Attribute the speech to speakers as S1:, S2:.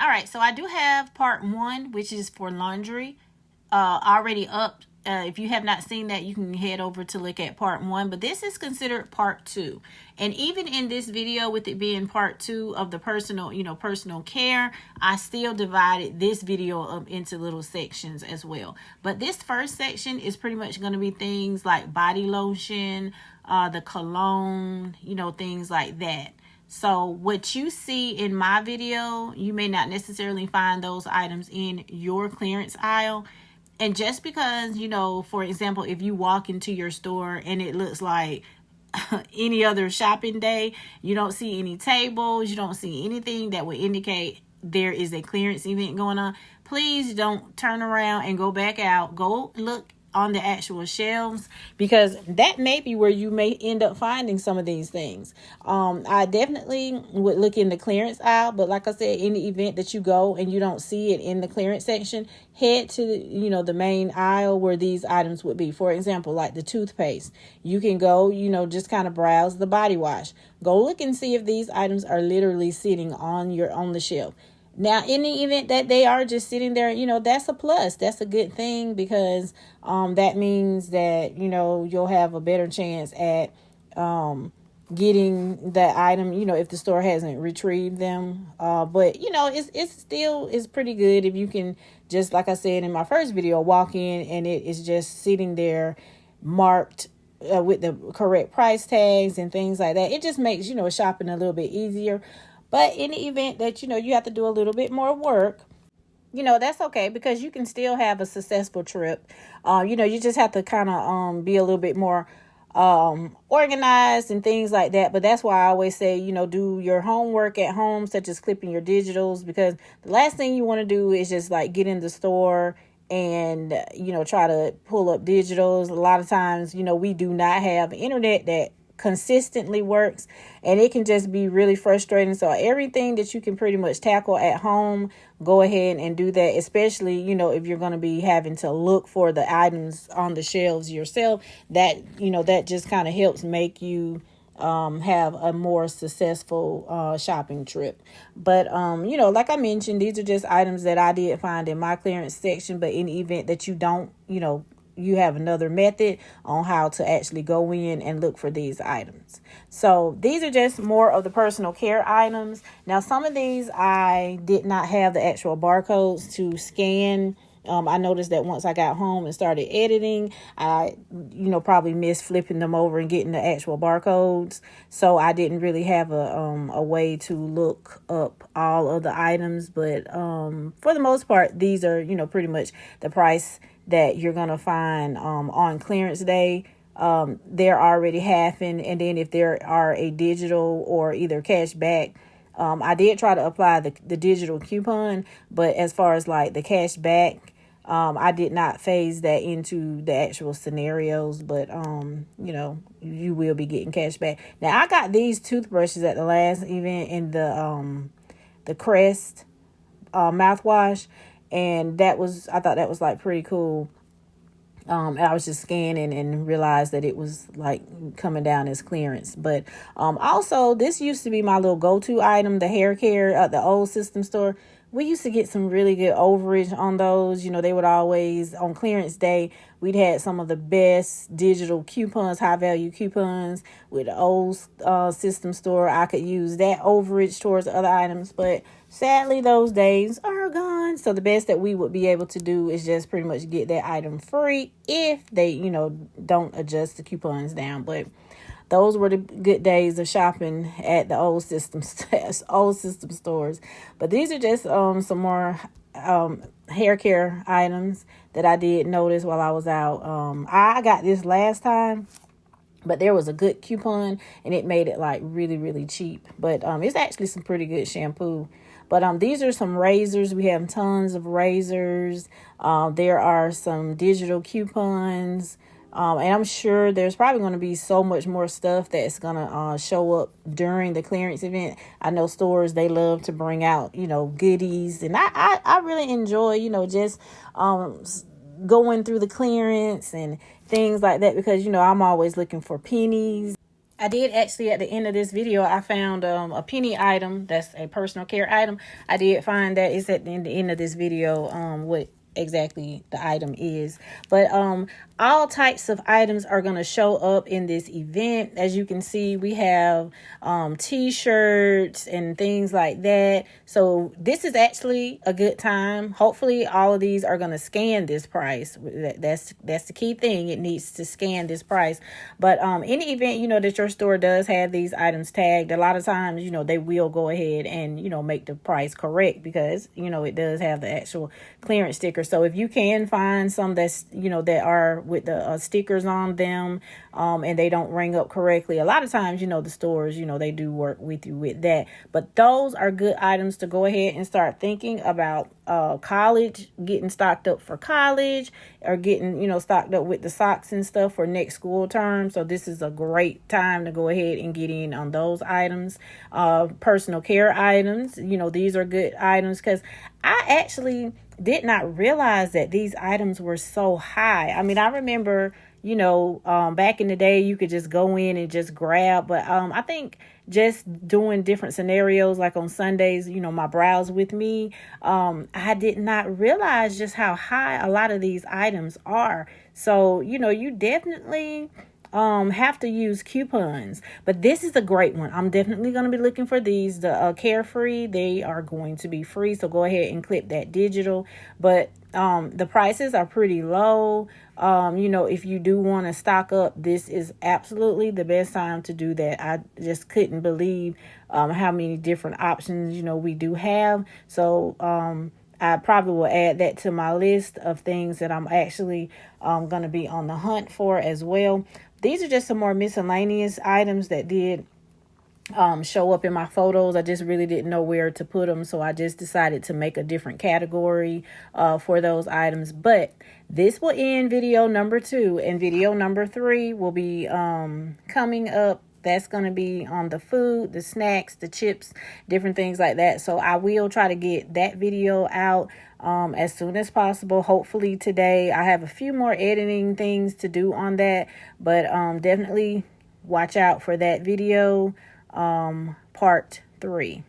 S1: All right, so I do have part one, which is for laundry, already up. If you have not seen that, you can head over to look at part one, but this is considered part two. And even in this video, with it being part two of the personal care, I still divided this video up into little sections as well. But this first section is pretty much going to be things like body lotion, the cologne, things like that. So what you see in my video, you may not necessarily find those items in your clearance aisle. And just because, for example, if you walk into your store and it looks like any other shopping day, you don't see any tables, you don't see anything that would indicate there is a clearance event going on, please don't turn around and go back out. Go look on the actual shelves, because that may be where you may end up finding some of these things. I definitely would look in the clearance aisle, but like I said, in the event that you go and you don't see it in the clearance section, head to the main aisle where these items would be. For example, like the toothpaste, you can go, just kind of browse the body wash. Go look and see if these items are literally sitting on the shelf. Now, in the event that they are just sitting there, that's a plus. That's a good thing, because that means that, you'll have a better chance at getting that item, if the store hasn't retrieved them. But, it's still is pretty good if you can, just like I said in my first video, walk in and it is just sitting there marked with the correct price tags and things like that. It just makes, shopping a little bit easier. But in the event that, you have to do a little bit more work, that's okay, because you can still have a successful trip. You just have to kind of be a little bit more organized and things like that. But that's why I always say, do your homework at home, such as clipping your digitals, because the last thing you want to do is just like get in the store and, try to pull up digitals. A lot of times, we do not have internet that consistently works, and it can just be really frustrating. So everything that you can pretty much tackle at home, go ahead and do that, especially if you're going to be having to look for the items on the shelves yourself. That that just kind of helps make you have a more successful shopping trip. But like I mentioned, these are just items that I did find in my clearance section. But in the event that you don't, you have another method on how to actually go in and look for these items. So these are just more of the personal care items. Now, some of these I did not have the actual barcodes to scan. I noticed that once I got home and started editing, I, probably missed flipping them over and getting the actual barcodes. So I didn't really have a way to look up all of the items. But for the most part, these are, pretty much the price that you're going to find on clearance day. They're already halving. And then if there are a digital or either cash back, I did try to apply the digital coupon, but as far as like the cash back, I did not phase that into the actual scenarios, but you will be getting cash back. Now, I got these toothbrushes at the last event in the Crest mouthwash, and I thought that was like pretty cool. I was just scanning and realized that it was like coming down as clearance. But also, this used to be my little go-to item, the hair care at the old System store. We used to get some really good overage on those. They would always, on clearance day, we'd had some of the best digital coupons, high value coupons with the old System store. I could use that overage towards other items, but sadly, those days are gone. So the best that we would be able to do is just pretty much get that item free if they, don't adjust the coupons down. But those were the good days of shopping at the old system stores. But these are just some more hair care items that I did notice while I was out. I got this last time, but there was a good coupon and it made it like really, really cheap. But it's actually some pretty good shampoo. But these are some razors. We have tons of razors. There are some digital coupons. And I'm sure there's probably going to be so much more stuff that's going to show up during the clearance event. I know stores, they love to bring out, goodies. And I really enjoy, just going through the clearance and things like that, because, I'm always looking for pennies. I did actually, at the end of this video, I found a penny item that's a personal care item. I did find that it's at the end of this video what exactly the item is. But all types of items are going to show up in this event. As you can see, we have t-shirts and things like that. So this is actually a good time. Hopefully all of these are going to scan this price. That's the key thing. It needs to scan this price. But any event, you know, that your store does have these items tagged, a lot of times, you know, they will go ahead and, you know, make the price correct, because, you know, it does have the actual clearance sticker. So if you can find some that's, you know, that are with the stickers on them, and they don't ring up correctly, a lot of times, you know, the stores, you know, they do work with you with that. But those are good items to go ahead and start thinking about college, getting stocked up for college, or getting, you know, stocked up with the socks and stuff for next school term. So this is a great time to go ahead and get in on those items. Personal care items, you know, these are good items, because I actually did not realize that these items were so high. I mean, I remember, you know, back in the day, you could just go in and just grab. But I think just doing different scenarios, like on Sundays, you know, my browse with me, I did not realize just how high a lot of these items are. So, you know, you definitely have to use coupons. But this is a great one. I'm definitely going to be looking for these. The Carefree, they are going to be free, so go ahead and clip that digital. But the prices are pretty low. You know, if you do want to stock up, this is absolutely the best time to do that. I just couldn't believe how many different options, you know, we do have. So I probably will add that to my list of things that I'm actually going to be on the hunt for as well. These are just some more miscellaneous items that did show up in my photos. I just really didn't know where to put them, so I just decided to make a different category for those items. But this will end video number 2, and video number 3 will be coming up. That's going to be on the food, the snacks, the chips, different things like that. So I will try to get that video out as soon as possible. Hopefully today. I have a few more editing things to do on that, but definitely watch out for that video, part 3.